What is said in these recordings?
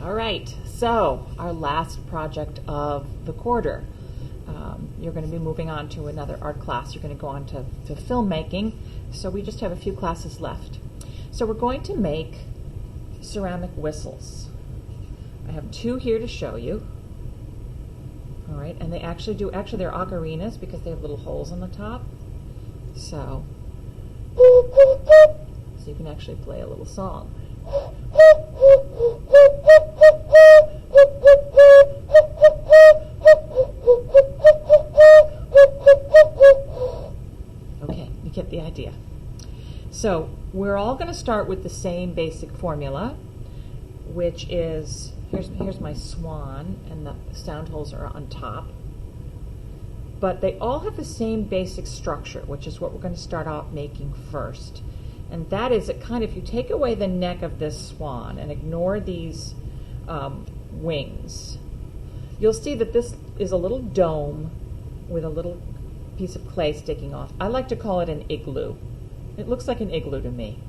All right, so our last project of the quarter. You're going to be moving on to another art class. You're going to go on to filmmaking, so we just have a few classes left. So we're going to make ceramic whistles. I have two here to show you. All right, and they actually they're ocarinas because they have little holes on the top. So you can actually play a little song. Okay, you get the idea. So we're all going to start with the same basic formula, which is, here's my swan, and the sound holes are on top. But they all have the same basic structure, which is what we're going to start out making first. And that is, if you take away the neck of this swan and ignore these wings, you'll see that this is a little dome with a little piece of clay sticking off. I like to call it an igloo. It looks like an igloo to me.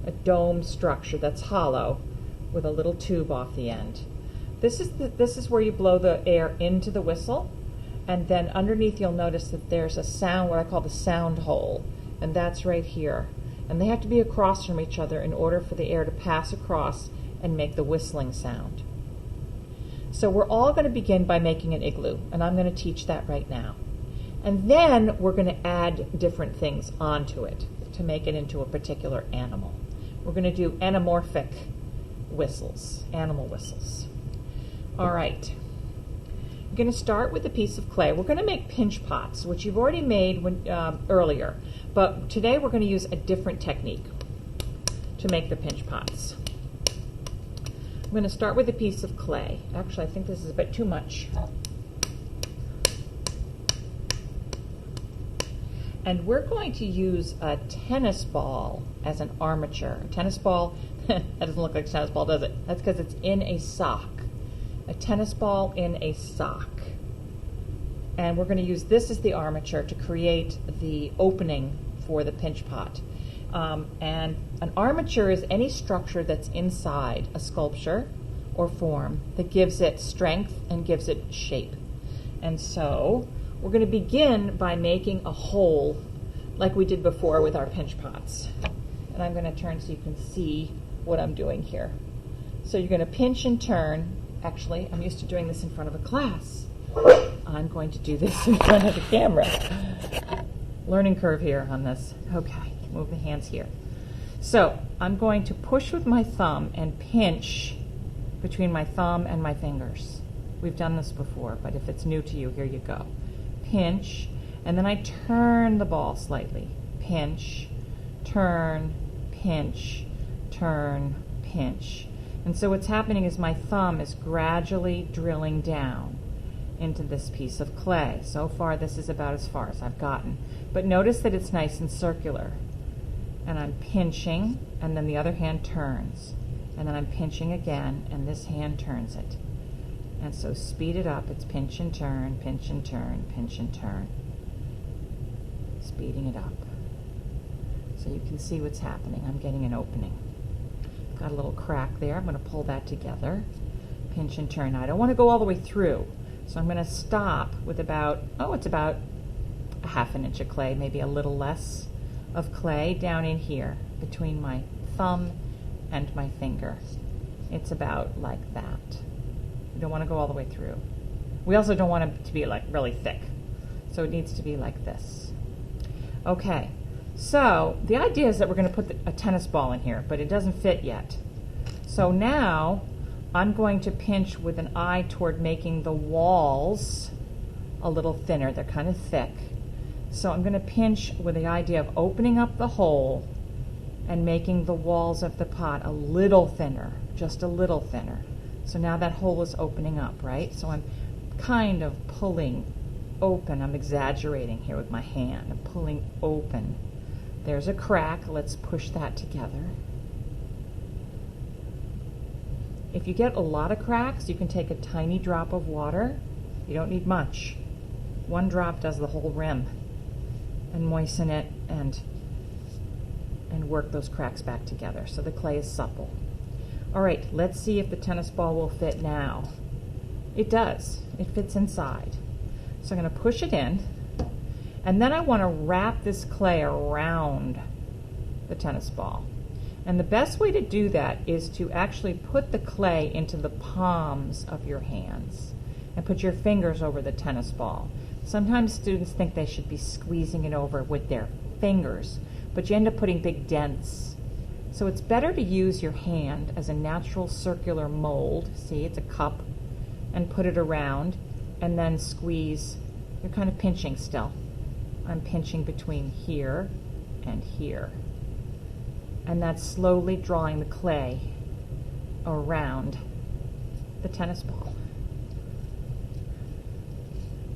A dome structure that's hollow with a little tube off the end. This is where you blow the air into the whistle, and then underneath you'll notice that there's a sound, what I call the sound hole, and that's right here. And they have to be across from each other in order for the air to pass across and make the whistling sound. So we're all going to begin by making an igloo, and I'm going to teach that right now. And then we're going to add different things onto it to make it into a particular animal. We're going to do anamorphic whistles, animal whistles. All right. We're going to start with a piece of clay. We're going to make pinch pots, which you've already made earlier, but today we're going to use a different technique to make the pinch pots. I'm going to start with a piece of clay. Actually, I think this is a bit too much. And we're going to use a tennis ball as an armature. A tennis ball, that doesn't look like a tennis ball, does it? That's because it's in a sock. A tennis ball in a sock. And we're going to use this as the armature to create the opening for the pinch pot. And an armature is any structure that's inside a sculpture or form that gives it strength and gives it shape. And so we're going to begin by making a hole like we did before with our pinch pots. And I'm going to turn so you can see what I'm doing here. So you're going to pinch and turn. Actually, I'm used to doing this in front of a class. I'm going to do this in front of the camera. Learning curve here on this. Okay, move the hands here. So I'm going to push with my thumb and pinch between my thumb and my fingers. We've done this before, but if it's new to you, here you go. Pinch, and then I turn the ball slightly. Pinch, turn, pinch, turn, pinch. And so what's happening is my thumb is gradually drilling down into this piece of clay. So far, this is about as far as I've gotten. But notice that it's nice and circular. And I'm pinching, and then the other hand turns. And then I'm pinching again, and this hand turns it. And so speed it up. It's pinch and turn, pinch and turn, pinch and turn. Speeding it up. So you can see what's happening. I'm getting an opening. Got a little crack there. I'm going to pull that together. Pinch and turn. Now, I don't want to go all the way through. So I'm going to stop with it's about a half an inch of clay, maybe a little less of clay down in here between my thumb and my finger. It's about like that. You don't want to go all the way through. We also don't want it to be like really thick. So it needs to be like this. Okay. So the idea is that we're going to put a tennis ball in here, but it doesn't fit yet. So now I'm going to pinch with an eye toward making the walls a little thinner. They're kind of thick. So I'm going to pinch with the idea of opening up the hole and making the walls of the pot a little thinner, just a little thinner. So now that hole is opening up, right? So I'm kind of pulling open. I'm exaggerating here with my hand. I'm pulling open. There's a crack. Let's push that together. If you get a lot of cracks, you can take a tiny drop of water. You don't need much. One drop does the whole rim. And moisten it and work those cracks back together so the clay is supple. All right, let's see if the tennis ball will fit now. It does. It fits inside. So I'm going to push it in, and then I want to wrap this clay around the tennis ball. And the best way to do that is to actually put the clay into the palms of your hands and put your fingers over the tennis ball. Sometimes students think they should be squeezing it over with their fingers, but you end up putting big dents. So it's better to use your hand as a natural circular mold. See, it's a cup, and put it around, and then squeeze. You're kind of pinching still. I'm pinching between here and here. And that's slowly drawing the clay around the tennis ball.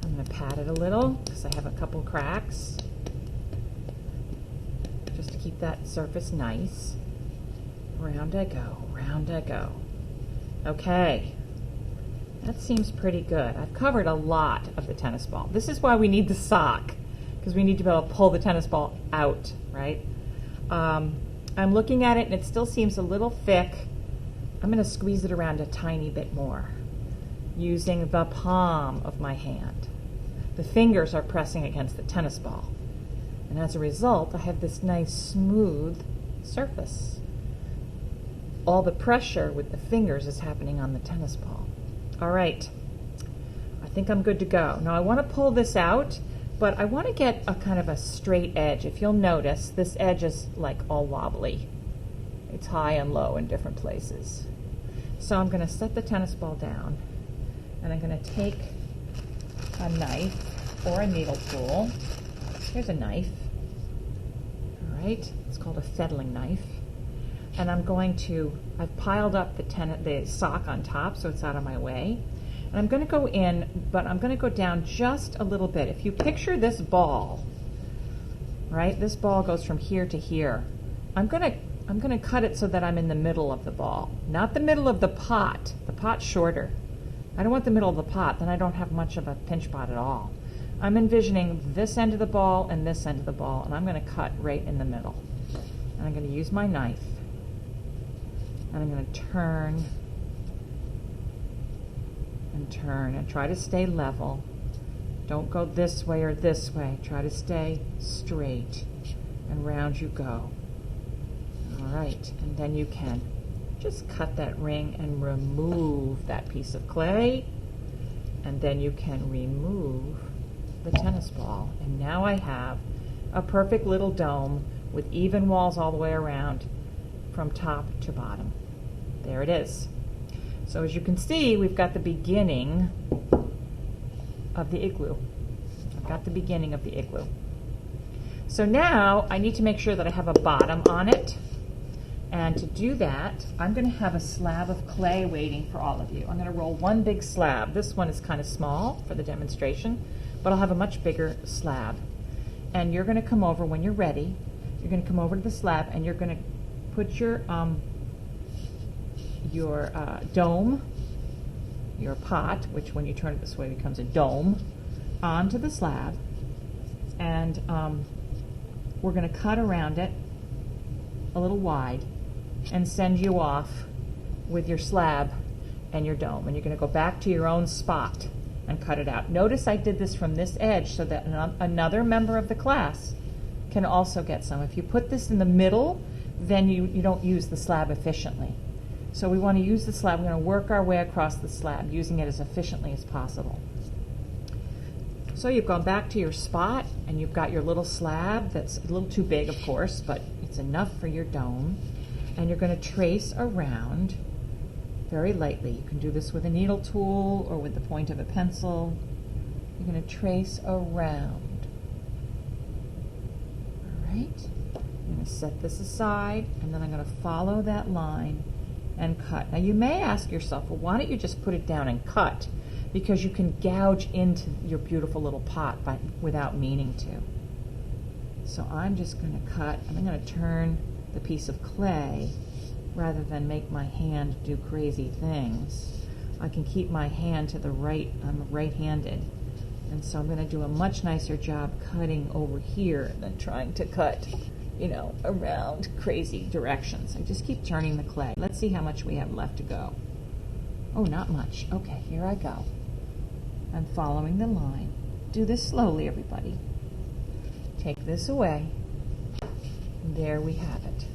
I'm going to pat it a little because I have a couple cracks, just to keep that surface nice. Round I go, round I go. Okay, that seems pretty good. I've covered a lot of the tennis ball. This is why we need the sock, because we need to be able to pull the tennis ball out, right? I'm looking at it and it still seems a little thick. I'm going to squeeze it around a tiny bit more using the palm of my hand. The fingers are pressing against the tennis ball. And as a result, I have this nice smooth surface. All the pressure with the fingers is happening on the tennis ball. All right, I think I'm good to go. Now I want to pull this out, but I want to get a kind of a straight edge. If you'll notice, this edge is like all wobbly. It's high and low in different places. So I'm going to set the tennis ball down, and I'm going to take a knife or a needle tool. Here's a knife. All right, it's called a fettling knife. And I'm going to, I've piled up the sock on top so it's out of my way. And I'm going to go in, but I'm going to go down just a little bit. If you picture this ball, right? This ball goes from here to here. I'm going to cut it so that I'm in the middle of the ball, not the middle of the pot. The pot's shorter. I don't want the middle of the pot, then I don't have much of a pinch pot at all. I'm envisioning this end of the ball and this end of the ball, and I'm going to cut right in the middle. And I'm going to use my knife. And I'm going to turn and turn and try to stay level. Don't go this way or this way. Try to stay straight, and round you go. All right, and then you can just cut that ring and remove that piece of clay, and then you can remove the tennis ball. And now I have a perfect little dome with even walls all the way around from top to bottom. There it is. So as you can see, we've got the beginning of the igloo. I've got the beginning of the igloo. So now I need to make sure that I have a bottom on it. And to do that, I'm going to have a slab of clay waiting for all of you. I'm going to roll one big slab. This one is kind of small for the demonstration, but I'll have a much bigger slab. And you're going to come over when you're ready. You're going to come over to the slab and you're going to put your dome, your pot, which when you turn it this way becomes a dome, onto the slab, and we're going to cut around it a little wide and send you off with your slab and your dome, and you're going to go back to your own spot and cut it out. Notice I did this from this edge so that another member of the class can also get some. If you put this in the middle, then you don't use the slab efficiently. So we want to use the slab. We're going to work our way across the slab, using it as efficiently as possible. So you've gone back to your spot, and you've got your little slab that's a little too big, of course, but it's enough for your dome. And you're going to trace around very lightly. You can do this with a needle tool or with the point of a pencil. You're going to trace around. All right. I'm going to set this aside, and then I'm going to follow that line and cut. Now you may ask yourself, well, why don't you just put it down and cut? Because you can gouge into your beautiful little pot without meaning to. So I'm just going to cut, and I'm going to turn the piece of clay rather than make my hand do crazy things. I can keep my hand to the right. I'm right-handed, and so I'm going to do a much nicer job cutting over here than trying to cut you know, around crazy directions. I just keep turning the clay. Let's see how much we have left to go. Oh, not much. Okay, here I go. I'm following the line. Do this slowly, everybody. Take this away. And there we have it.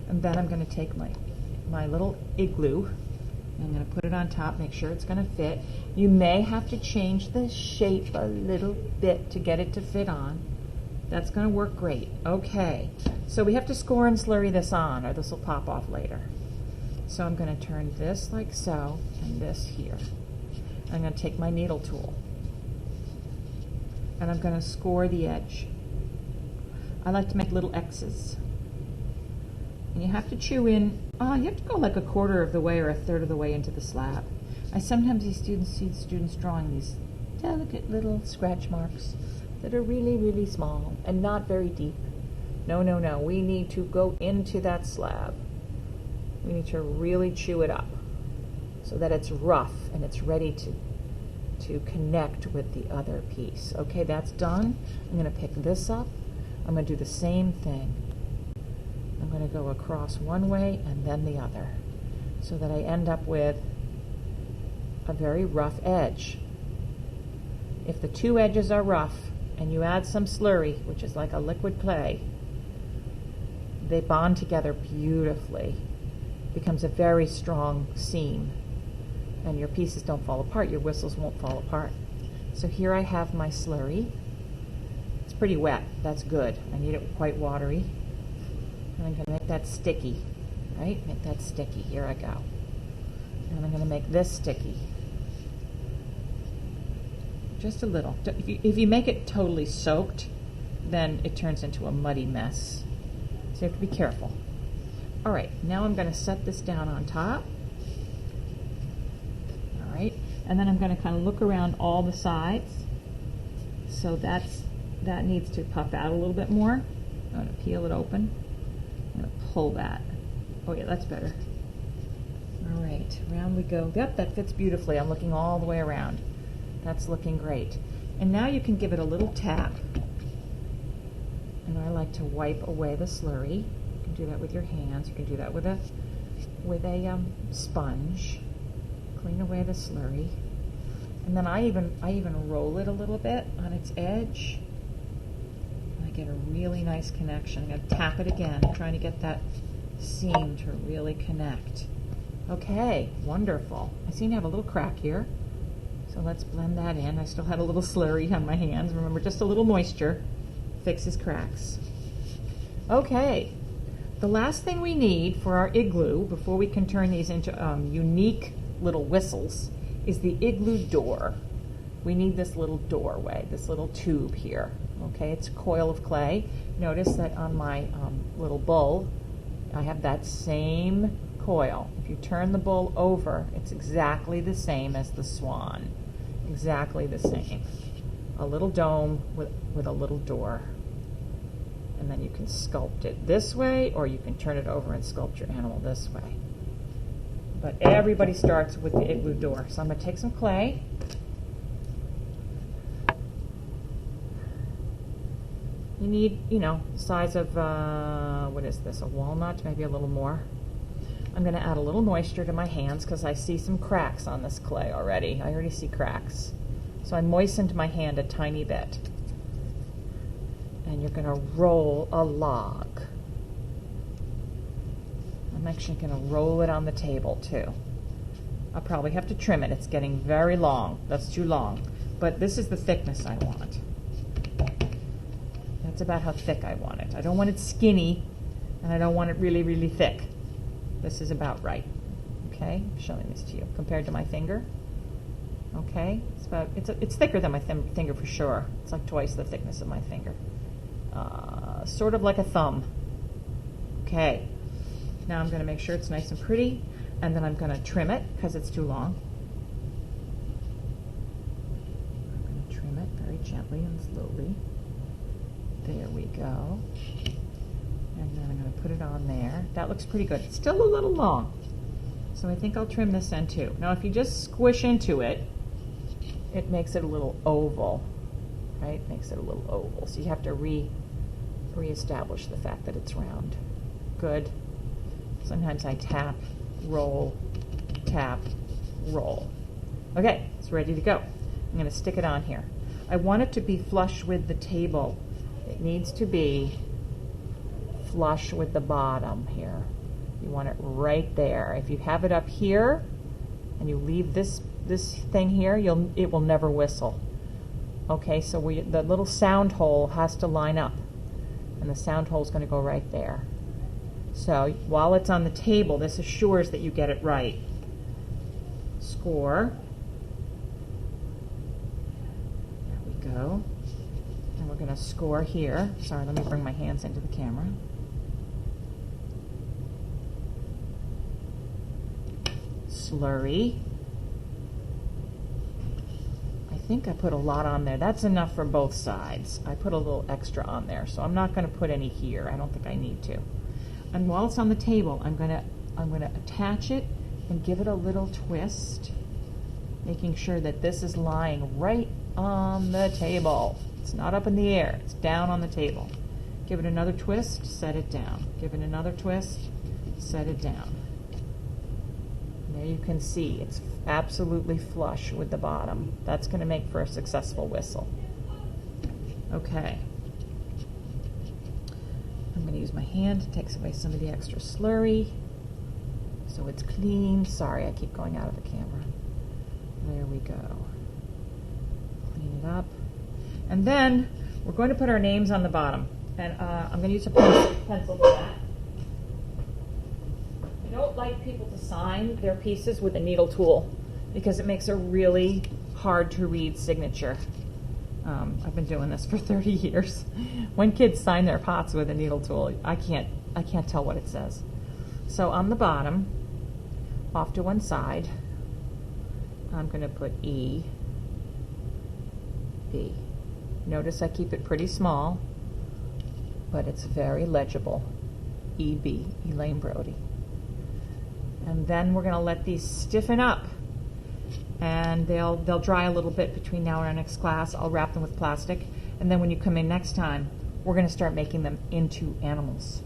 And then I'm going to take my little igloo. I'm going to put it on top, make sure it's going to fit. You may have to change the shape a little bit to get it to fit on. That's going to work great. Okay, so we have to score and slurry this on, or this will pop off later. So I'm going to turn this like so, and this here. I'm going to take my needle tool, and I'm going to score the edge. I like to make little X's. And you have to chew in, you have to go like a quarter of the way or a third of the way into the slab. I sometimes see students drawing these delicate little scratch marks that are really, really small and not very deep. No, no, no. We need to go into that slab. We need to really chew it up so that it's rough and it's ready to connect with the other piece. Okay, that's done. I'm going to pick this up. I'm going to do the same thing. I'm going to go across one way and then the other so that I end up with a very rough edge. If the two edges are rough and you add some slurry, which is like a liquid clay, they bond together beautifully. It becomes a very strong seam, and your pieces don't fall apart. Your whistles won't fall apart. So here I have my slurry. It's pretty wet. That's good. I need it quite watery. And I'm going to make that sticky, right? Make that sticky. Here I go. And I'm going to make this sticky. Just a little. If you make it totally soaked, then it turns into a muddy mess. So you have to be careful. All right, now I'm going to set this down on top. All right, and then I'm going to kind of look around all the sides. So that needs to puff out a little bit more. I'm going to peel it open. I'm going to pull that. Oh yeah, that's better. All right, around we go. Yep, that fits beautifully. I'm looking all the way around. That's looking great. And now you can give it a little tap. And I like to wipe away the slurry. You can do that with your hands. You can do that with a sponge. Clean away the slurry. And then I even roll it a little bit on its edge. And I get a really nice connection. I'm going to tap it again, trying to get that seam to really connect. Okay, wonderful. I seem to have a little crack here. So let's blend that in. I still had a little slurry on my hands. Remember, just a little moisture fixes cracks. Okay, the last thing we need for our igloo, before we can turn these into unique little whistles, is the igloo door. We need this little doorway, this little tube here. Okay, it's a coil of clay. Notice that on my little bowl, I have that same coil. If you turn the bowl over, it's exactly the same as the swan. Exactly the same. A little dome with a little door. And then you can sculpt it this way, or you can turn it over and sculpt your animal this way. But everybody starts with the igloo door. So I'm going to take some clay. You need, the size of, what is this, a walnut, maybe a little more. I'm going to add a little moisture to my hands because I see some cracks on this clay already. I already see cracks. So I moistened my hand a tiny bit. And you're going to roll a log. I'm actually going to roll it on the table too. I'll probably have to trim it. It's getting very long. That's too long. But this is the thickness I want. That's about how thick I want it. I don't want it skinny, and I don't want it really, really thick. This is about right. Okay, I'm showing this to you compared to my finger. Okay, it's thicker than my finger for sure. It's like twice the thickness of my finger. Sort of like a thumb. Okay, now I'm going to make sure it's nice and pretty, and then I'm going to trim it because it's too long. I'm going to trim it very gently and slowly. There we go. And then I'm going to put it on there. That looks pretty good. It's still a little long, so I think I'll trim this end too. Now if you just squish into it, it makes it a little oval, right? Makes it a little oval. So you have to reestablish the fact that it's round. Good. Sometimes I tap, roll, tap, roll. Okay, it's ready to go. I'm going to stick it on here. I want it to be flush with the table. It needs to be flush with the bottom here. You want it right there. If you have it up here and you leave this thing here, it will never whistle. Okay, so the little sound hole has to line up, and the sound hole is going to go right there. So while it's on the table, this assures that you get it right. Score. There we go. And we're going to score here. Sorry, let me bring my hands into the camera. Slurry. I think I put a lot on there. That's enough for both sides. I put a little extra on there, so I'm not going to put any here. I don't think I need to. And while it's on the table, I'm going to attach it and give it a little twist, making sure that this is lying right on the table. It's not up in the air. It's down on the table. Give it another twist, set it down. Give it another twist, set it down. And there you can see it's absolutely flush with the bottom. That's going to make for a successful whistle. Okay. I'm going to use my hand. It takes away some of the extra slurry, so it's clean. Sorry, I keep going out of the camera. There we go. Clean it up. And then we're going to put our names on the bottom. And I'm going to use a pencil for that. I don't like people to sign their pieces with a needle tool because it makes a really hard to read signature. I've been doing this for 30 years. When kids sign their pots with a needle tool, I can't tell what it says. So on the bottom, off to one side, I'm going to put E, B. Notice I keep it pretty small, but it's very legible. E.B., Elaine Brody. And then we're going to let these stiffen up, and they'll dry a little bit between now and our next class. I'll wrap them with plastic, and then when you come in next time, we're going to start making them into animals.